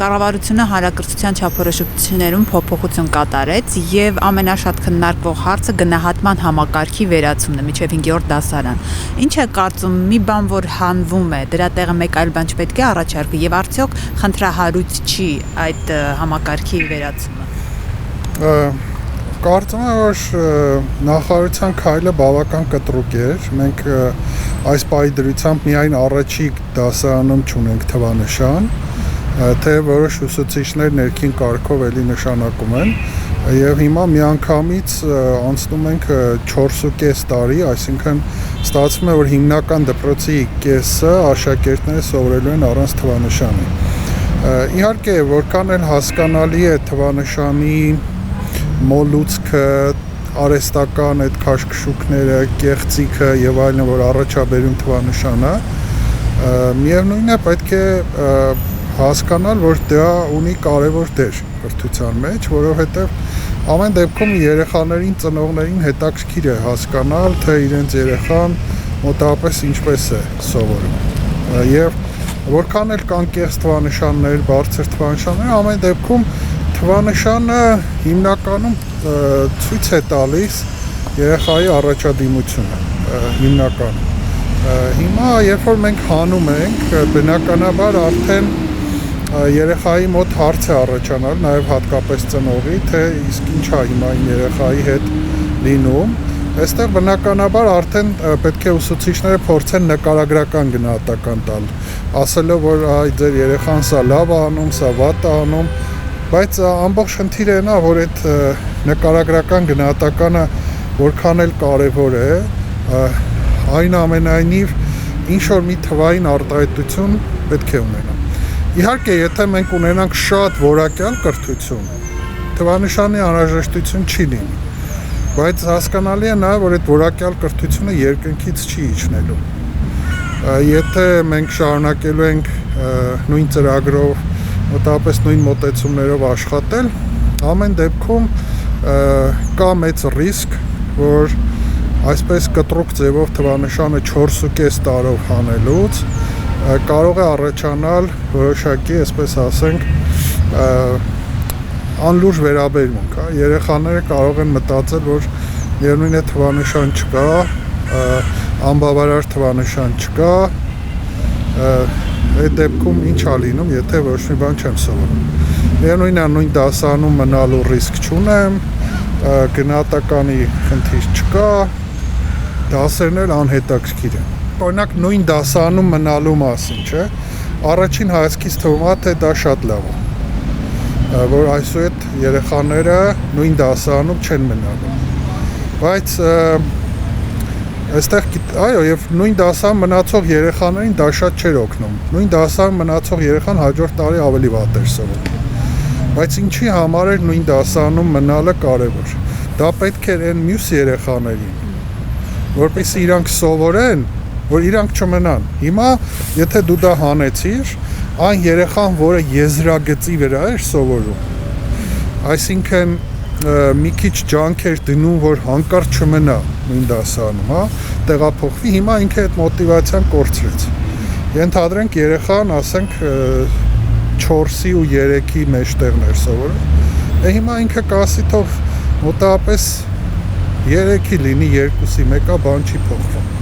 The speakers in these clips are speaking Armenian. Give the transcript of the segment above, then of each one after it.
Կառավարությունը հանրակրթության չափորոշություններում փոփոխություն կատարեց եւ ամենաշատ քննարկվող հարցը գնահատման համակարգի վերացումն է մինչեւ 5-րդ դասարան։ Ինչ է կարծում, մի բան որ հանվում է, դրա տեղը մեկ այլ բան չպետք է առաջարկվի եւ արդյոք խնդրահարույց չի այդ համակարգի վերացումը։ Կարծում եմ, որ նախարարության քայլը բավական կտրուկ էր։ Մենք այս պահի դրությամբ միայն առաջի դասարանում չունենք թվանշան, թե որոշ ուսուցիչներ ներքին կարգով էլի նշանակում են, եւ հիմա միանգամից անցնում ենք 4.5 տարի, այսինքն ստացվում է, որ հիմնական դպրոցի կեսը աշակերտները սովորելու են առանց թվանշանի։ Իհարկե, որքան էլ հասկանալի է թվանշանի մոլուցքը, արհեստական այդ քաշքշուկները, կեղծիքը եւ այլն, որ առաջաբերում թվանշանը, միևնույն է պետք է հասկանալ, որ դա ունի կարևոր դեր կրթության մեջ, որովհետեւ ամեն դեպքում երեխաներին, ծնողներին հետաքրքիր է հասկանալ, թե իրենց երեխան մոտավորապես ինչպես է սովորում։ Եվ որքան էլ կան կեղծ թվանշաններ, բարձր թվանշաններ, ամեն դեպքում թվանշանը հիմնականում ցույց է տալիս երեխայի առաջադիմությունը հիմնականում։ Հիմա երբ որ մենք հանում ենք, բնականաբար արդեն երեխայի մոտ հարց է առաջանալ, նաև հատկապես ծնողի, թե իսկ ինչ է հիմա այն երեխայի հետ լինում։ Այստեղ բնականաբար արդեն պետք է ուսուցիչները փորձեն նկարագրական գնահատական տալ, ասելով, որ այ ձեր երեխան սա լավ է անում, սա վատ է անում, բայց ամբողջ խնդիրը նա, որ այդ նկարագրական գնահատականը որքան էլ կարևոր է, այնուամենայնիվ ինչ-որ մի թվային արտահայտություն պետք է ունենա։ Իհարկե, եթե մենք ունենանք շատ որակյալ կրթություն, թվանշանի անհրաժեշտություն չի լինի, բայց հասկանալի է նաև, որ այդ որակյալ կրթությունը երկնքից չի իջնելու։ Եթե մենք շարունակելու ենք նույն ծրագրով, մոտավորապես նույն մոտեցումներով աշխատել, ամեն դեպքում կա մեծ ռիսկ, որ այսպես կտրուկ ձևով թվանշանը 4.5 տարով հանելուց կարող է առաջանալ որոշակի, այսպես ասենք, անլուրջ վերաբերմունք, երեխաները կարող են մտածել, որ միևնույն է թվանշան չկա, անբավարար թվանշան չկա, այդ դեպքում ինչ է լինում, եթե ոչ մի բան չեմ սովորում։ Միևնույն է նույն դասարանում մնալու ռիսկ չունեմ, գնահատականի խնդիր չկա, դասերն էլ անհետաքրքիր են։ Օրինակ նույն դասարանում մնալու մասին, չէ՞, առաջին հայացքից թվում է, թե դա շատ լավ է, որ այսուհետ երեխաները նույն դասարանում չեն մնալու։ Բայց այստեղ, այո, եւ նույն դասարան մնացող երեխաներին դա շատ չէր օգնում։ Նույն դասարան մնացող երեխան հաջորդ տարի ավելի վատ էր սովորում։ Բայց ինչի համար էր նույն դասարանում մնալը կարևոր։ Դա պետք էր այն մյուս երեխաներին, որպեսզի իրանք սովորեն, որ իրանք չմնան։ Հիմա, եթե դու դա հանեցիր, այն երեխան, որը եզրագծի վրա էր սովորում, այսինքն մի քիչ ջանք էր դնում, որ հանկարծ չմնա նույն դասարանում, հա, տեղափոխվի, հիմա ինքը այդ մոտիվացիան կորցրեց։ Ենթադրենք երեխան, ասենք 4-ի ու 3-ի մեջտեղն էր սովորում, հիմա ինքը կասի թող մոտավորապես 3-ի լինի, 2-ի, մեկա բան չի փոխվում։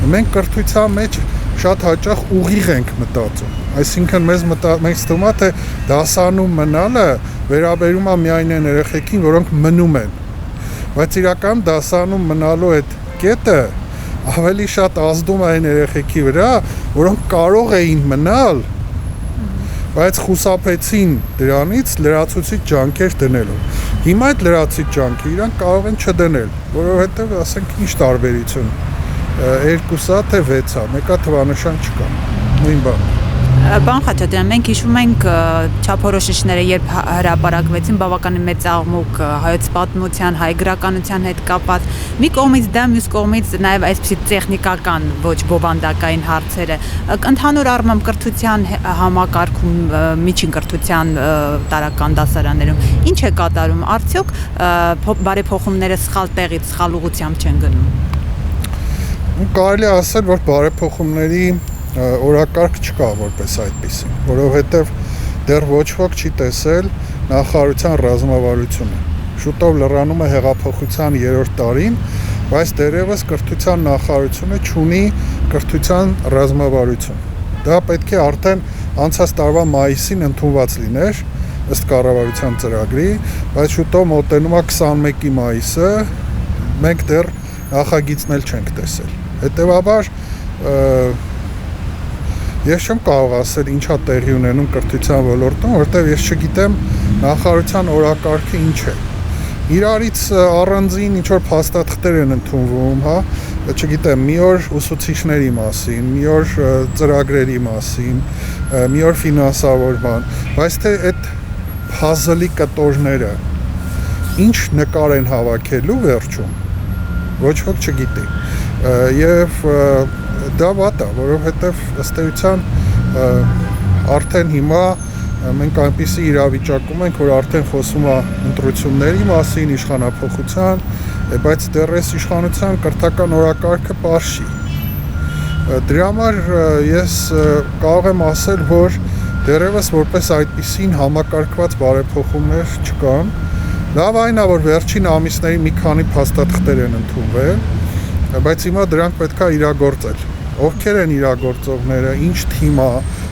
Մենք կրթության մեջ շատ հաճախ ուղիղ ենք մտածում, այսինքն մեզ թվում է, թե դասարանում մնալը վերաբերում է միայն այն երեխեքին, որոնք մնում են, բայց իրական դասարանում մնալու այդ կետը ավելի շատ ազդում է այն երեխեքի վրա, որոնք կարող էին մնալ, բայց խուսափեցին դրանից լրացուցիչ ջանքեր դնելու։ Հիմա այդ լրացուցիչ ջանքը իրանք կարող են չդնել, որովհետև ասենք ինչ տարբերություն 2-ա թե 6-ա, մեկա թվանշան չկա, նույն բան։ Պարոն Խաչատրյան, մենք հիշում ենք չափորոշիչները, երբ հրապարակվեցին, բավականին մեծ աղմուկ հայոց պատմության, հայ գրականության հետ կապված, մի կողմից դա, մյուս կողմից նաև այսպիսի տեխնիկական, ոչ բովանդակային հարցերը, ընդհանուր առմամբ կրթության համակարգում, միջին կրթության տարրական դասարաններում, ինչ է կատարում, արդյոք բարեփոխումները սխալ տեղից, սխալ ուղղությամբ չեն գնում։ Կարելի ասել, որ բարեփոխումների օրակարգ չկա որպես այդպիսի, որովհետև դեռ ոչ ոք չի տեսել նախարարության ռազմավարությունը։ Շուտով լրանում է հեղափոխության 3-րդ տարին, բայց դեռևս կրթության նախարարությունը չունի կրթության ռազմավարություն։ Դա պետք է արդեն անցած տարվա մայիսին ընդունված լիներ ըստ կառավարության ծրագրի, բայց շուտով մոտենում է 21-ի մայիսը, մենք դեռ նախագիծն էլ չենք տեսել։ Հետևաբար ես չեմ կարող ասել ինչա տեղի ունենում կրթության ոլորտում, որովհետև ես չգիտեմ նախարարության օրակարգը ինչ է։ Իրարից առանձին ինչ-որ փաստաթղթեր են ընդունվում, հա, չգիտեմ, մի օր ուսուցիչների մասին, մի օր ծրագրերի մասին, մի օր ֆինանսավորման, բայց թե այդ փազլի կտորները ինչ նկար են հավաքելու վերջում, ոչ ոք չգիտի։ Եվ դա վատ է, որովհետև ըստ էության արդեն հիմա մենք այնպիսի իրավիճակում ենք, որ արդեն խոսում է ընտրությունների մասին, իշխանափոխության, բայց դեռ այս իշխանության կրթական օրակարգը պարզ չի։ Դրա համար ես կարող եմ ասել, որ դեռևս որպես այդպիսին համակարգված բարեփոխումներ չկան։ Լավ այն է, որ վերջին ամիսների մի քանի փաստաթղթեր են ընդունվել, բայց հիմա դրանք պետք է իրագործել։ Ովքեր են իրագործողները, ինչ թիմ է,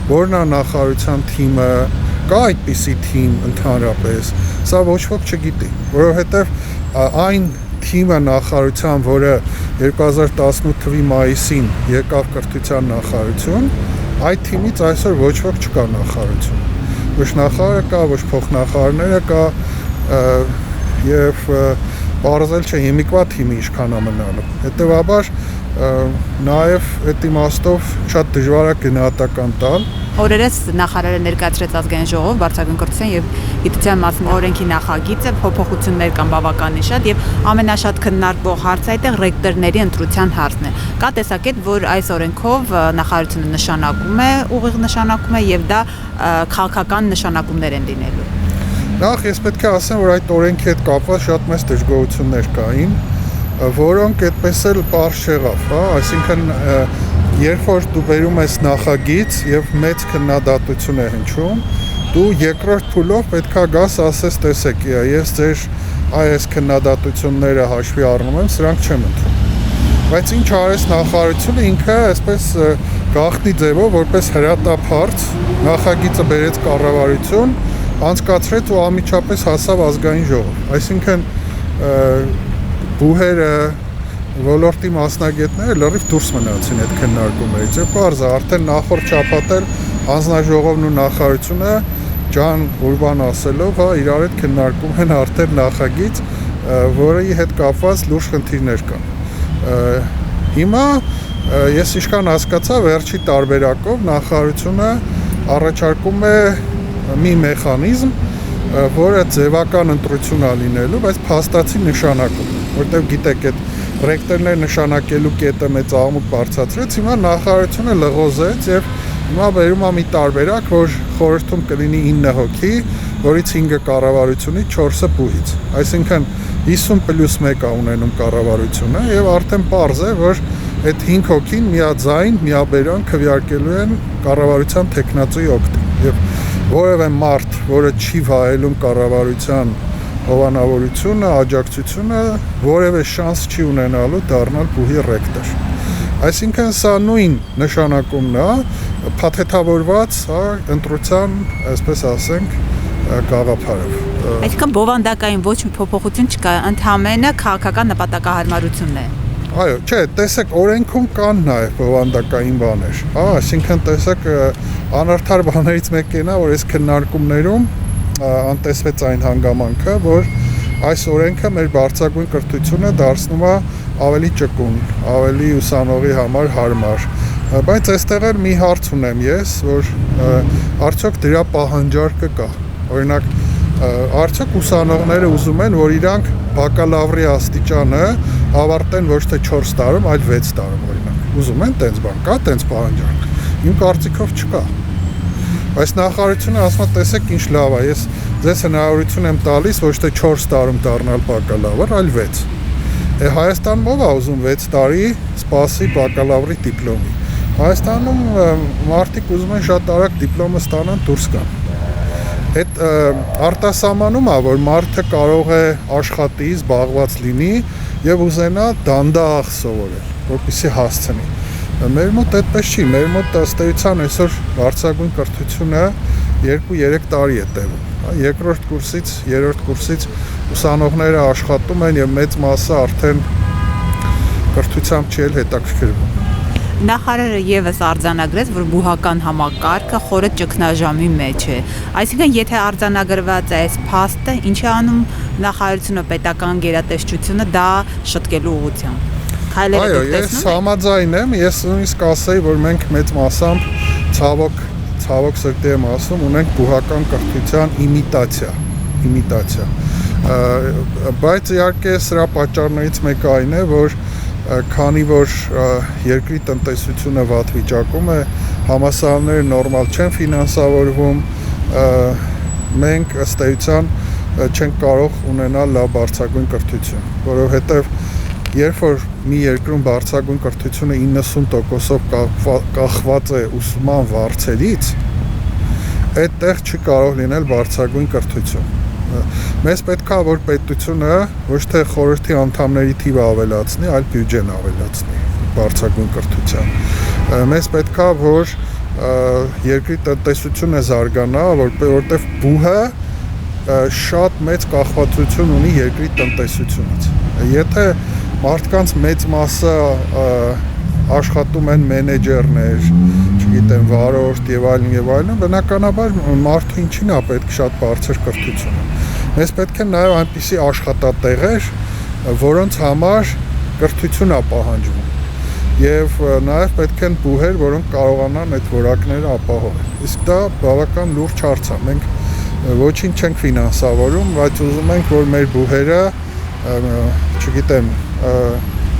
որն է նախարարության թիմը, կա այդպիսի թիմ ընդհանրապես, սա ոչ ոք չգիտի, որովհետև այն թիմը նախարարության, որը 2018 թվականի մայիսին եկավ կրթության նախարարություն, այդ թիմից այսօր ոչ ոք չկա նախարարություն։ Ոչ նախարարը կա, ոչ փոխնախարարները կա, եւ պարզել չէ հիմիկվա թիմի ինչքան է մնալու։ Հետևաբար նաև այդ իմաստով շատ դժվար է գնահատական տալ։ Օրերս նախարարը ներկայացրեց ազգային ժողով բարձրագույն կրթության եւ գիտության մասին օրենքի նախագիծը, փոփոխություններ կան բավականին շատ եւ ամենաշատ քննարկվող հարցը այդտեղ ռեկտորների ընտրության հարցն է։ Կա տեսակետ, որ այս օրենքով նախարարությունը նշանակում է, ուղիղ նշանակում է եւ դա քաղաքական նշանակումներ են լինելու։ Նախ ես պետք է ասեմ, որ այդ օրենքի հետ կապված շատ մեծ դժգոհություններ կային, որոնք այդպես էլ պարզ չեղավ, հա, այսինքն երբ որ դու բերում ես նախագիծ եւ մեծ քննադատություն է հնչում, դու երկրորդ փուլով պետքա գաս ասես տեսեք, ես ձեր այս քննադատությունները հաշվի առնում եմ, սրանք չեմ ընդունում։ Բայց ինչ արեց նախարարությունը, ինքը այսպես գաղտնի ձևով որպես հրատապարծ նախագիծը բերեց կառավարություն, անցկացրեց ու անմիջապես հասավ ազգային ժողով։ Այսինքն բուհերը, ոլորտի մասնագետները լրիվ դուրս մնացին այդ քննարկումներից։ Եվ պարզ է, արդեն նախորդ շաբաթ հանձնաժողովն ու նախարարությունը ջան Ուրբան ասելով, հա, իրար հետ քննարկում են արդեն նախագիծ, որի հետ կապված լուրջ խնդիրներ կան։ Հիմա ես ինչքան հասկացա, վերջի տարբերակով նախարարությունը առաջարկում է մի մեխանիզմ, որը ձևական ընտրություն է լինելու, բայց փաստացի նշանակում, որտեղ գիտեք այդ ռեկտորներ նշանակելու կետը մեծ աղմուկ բարձրացրեց, հիմա նախարարությունը լղոզեց եւ հիմա բերում է մի տարբերակ, որ խորհրդում կլինի 9 հոգի, որից 5-ը կառավարությունից, 4-ը բուհից։ Այսինքն 50+1 է ունենում կառավարությունը եւ արդեն պարզ է, որ այդ 5 հոգին միաձայն, միաբերան քվեարկելու են կառավարության տեխնացուի օգտին։ Եվ որևէ մարդ, որը չի վայելում կառավարության հովանավորությունը, աջակցությունը, որևէ շանս չի ունենալու դառնալ բուհի ռեկտոր։ Այսինքն սա նույն նշանակումն է, փաթեթավորված, հա, ընտրության, այսպես ասենք, գաղափարով։ Այսինքն բովանդակային ոչ մի փոփոխություն չկա, ընդհանրապես քաղաքական նպատակահարմարությունն է։ Այո, չէ, տեսեք, օրենքում կան նաև բովանդակային բաներ։ Հա, այսինքն տեսեք, անարդար բաներից մեկն է, որ այս քննարկումներում անտեսվեց այն հանգամանքը, որ այս օրենքը մեր բարձրագույն կրթությունը դարձնում է ավելի ճկուն, ավելի ուսանողի համար հարմար։ Բայց այստեղ էլ մի հարց ունեմ ես, որ արդյոք դրա պահանջարկը կա։ Օրինակ, արդյոք ուսանողները ուզում են, որ իրանք բակալավրի աստիճանը ավարտեն ոչ թե 4 տարում, այլ 6 տարում, օրինակ։ Ուզում են տենց բան, կա տենց պահանջարկ։ Իմ կարծիքով չկա։ Բայց նախարարությունը ասում է, տեսեք ինչ լավ է, ես ձեզ հնարավորություն եմ տալիս ոչ թե 4 տարում դառնալ բակալավր, այլ 6։ Հայաստանում ով է ուզում 6 տարի սպասի բակալավրի դիպլոմի։ Հայաստանում մարդիկ ուզում են շատ արագ դիպլոմը ստանան, դուրս գան։ Այդ արտասահմանում է, որ մարդը կարող է աշխատի, զբաղված լինի եւ ուզենա դանդաղ սովորել, որպեսզի հասցնի։ Մեր մոտ այդպես չի, մեր մոտ ըստ էության այսօր վարձակույն կրթությունը 2-3 տարի է տևում։ Երկրորդ կուրսից, երրորդ կուրսից ուսանողները աշխատում են եւ մեծ մասը արդեն կրթությամբ չի էլ հետաքրքրվում։ Նախարարը եւս արձանագրեց, որ բուհական համակարգը խորը ճգնաժամի մեջ է։ Այսինքն, եթե արձանագրված է այս փաստը, ինչ է անում նախարարությունը, պետական գերատեսչությունը դա շտկելու ուղղությամբ։ Այո, ես համաձայն եմ, ես նույնիսկ ասեի, որ մենք մեծ մասամբ ցավոք սրտի եմ ասում, ունենք բուհական կրթության իմիտացիա։ Բայց իհարկե սրա պատճառներից մեկը այն է, որ քանի որ երկրի տնտեսությունը վատ վիճակում է, համալսարանները նորմալ չեն ֆինանսավորվում, մենք ըստ էության չենք կարող ունենալ լավ բարձրագույն կրթություն, որովհետև երբ որ մի երկրում բարձրագույն կրթությունը 90%-ով կախված է ուսման վարձերից, այդտեղ չի կարող լինել բարձրագույն կրթություն։ Մեզ պետք է որ պետությունը ոչ թե խորհրդի անդամների թիվը ավելացնի, այլ բյուջեն ավելացնի բարձրագույն կրթության։ Մեզ պետք է որ երկրի տնտեսությունը զարգանա, որտեղ բուհը շատ մեծ կախվածություն ունի երկրի տնտեսությունից։ Եթե մարդկանց մեծ մասը աշխատում են մենեջերներ, չգիտեմ, վարորդ եւ այլն, բնականաբար մարդու ինչին է պետք շատ բարձր կրթություն։ Մեզ պետք է նաեւ այնպիսի աշխատատեղեր, որոնց համար կրթություն է պահանջվում։ Եվ նաեւ պետք են բուհեր, որոնք կարողանան այդ որակները ապահովել։ Իսկ դա բավական լուրջ հարց է։ Մենք ոչինչ չենք ֆինանսավորում, բայց ուզում ենք, որ մեր բուհերը, չգիտեմ,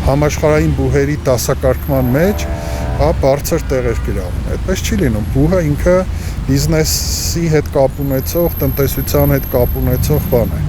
համաշխարհային բուհերի դասակարգման մեջ բարձր տեղեր գրավեն։ Այդպես չի լինում։ Բուհը ինքը բիզնեսի հետ կապ ունեցող, տնտեսության հետ կապ ունեցող բան է։